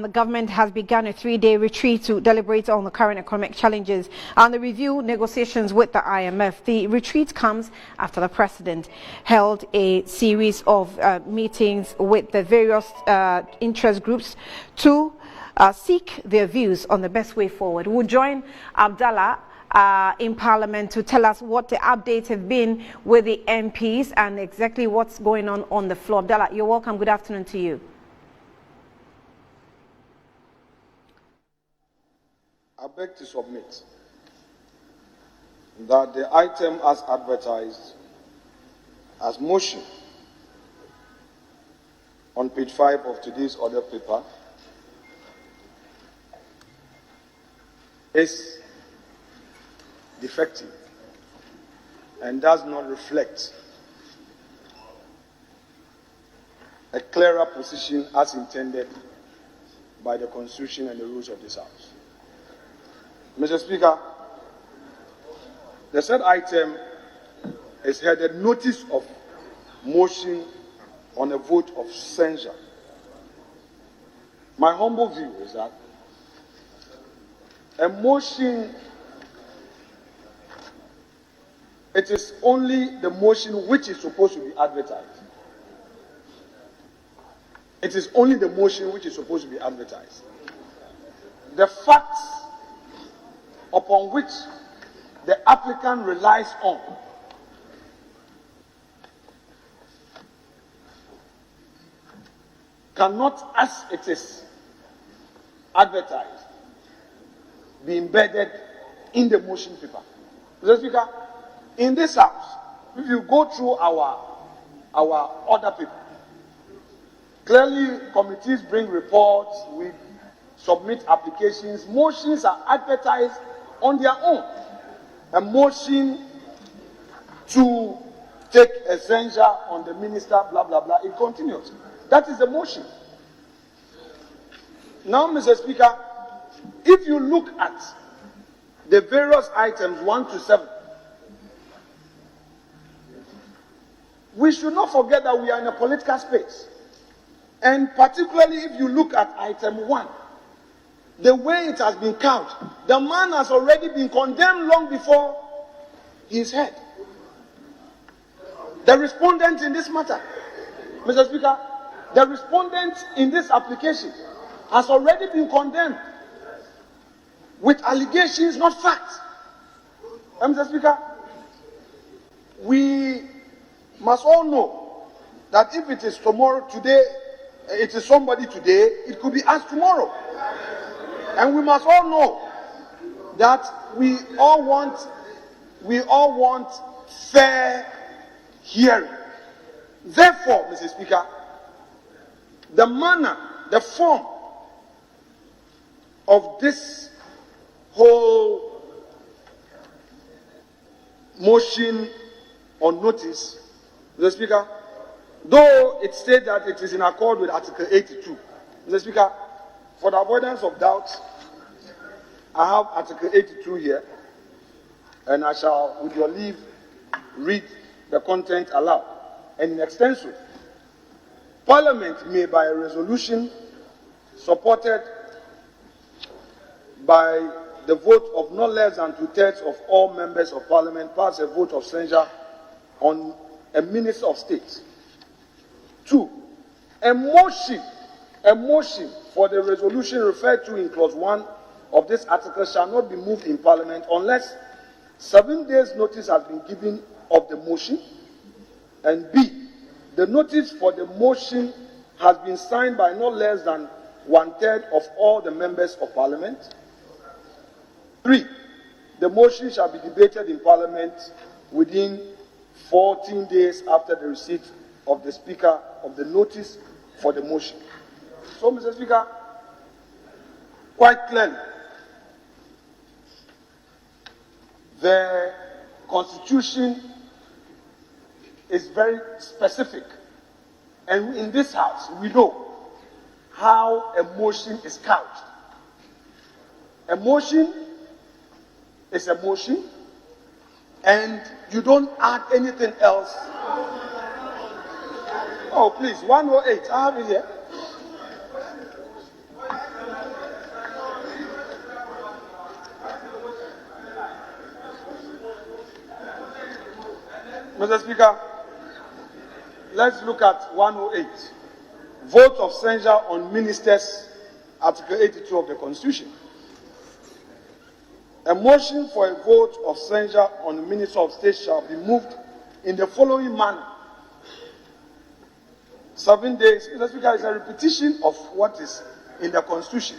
The government has begun a 3-day retreat to deliberate on the current economic challenges and the review negotiations with the IMF. The retreat comes after the president held a series of meetings with the various interest groups to seek their views on the best way forward. We'll join Abdallah in Parliament to tell us what the updates have been with the MPs and exactly what's going on the floor. Abdallah, you're welcome. Good afternoon to you. I beg to submit that the item as advertised as motion on page 5 of today's order paper is defective and does not reflect a clearer position as intended by the Constitution and the rules of this House. Mr. Speaker, the said item is headed Notice of Motion on a Vote of Censure. My humble view is that a motion, it is only the motion which is supposed to be advertised. It is only the motion which is supposed to be advertised. The facts upon which the applicant relies on cannot, as it is advertised, be embedded in the motion paper. Mr. Speaker, in this House, if you go through our order paper, clearly committees bring reports, we submit applications, motions are advertised on their own. A motion to take a censure on the minister, blah, blah, blah, it continues. That is the motion. Now, Mr. Speaker, if you look at the various items 1 to 7, we should not forget that we are in a political space. And particularly if you look at item 1, the way it has been couched, the man has already been condemned long before he is heard. The respondent in this matter, Mr. Speaker, the respondent in this application has already been condemned with allegations, not facts. Mr. Speaker, we must all know that if it is tomorrow, today, it is somebody today, it could be us tomorrow. And we must all know that we all want fair hearing. Therefore, Mr. Speaker, the manner, the form of this whole motion on notice, Mr. Speaker, though it states that it is in accord with Article 82, Mr. Speaker, for the avoidance of doubt, I have Article 82 here, and I shall, with your leave, read the content aloud. And in extenso, Parliament may, by a resolution supported by the vote of no less than 2/3 of all members of Parliament, pass a vote of censure on a Minister of State. 2, a motion for the resolution referred to in clause 1 of this article shall not be moved in Parliament unless 7 days notice has been given of the motion, and B, the notice for the motion has been signed by no less than 1/3 of all the members of Parliament. 3, the motion shall be debated in Parliament within 14 days after the receipt of the Speaker of the notice for the motion. So, Mr. Speaker, quite clearly, the Constitution is very specific. And in this House, we know how a motion is couched. A motion is a motion, and you don't add anything else. Oh, please, 108, I have it here. Mr. Speaker, let's look at 108. Vote of censure on ministers, Article 82 of the Constitution. A motion for a vote of censure on the Minister of State shall be moved in the following manner. 7 days. Mr. Speaker, is a repetition of what is in the Constitution.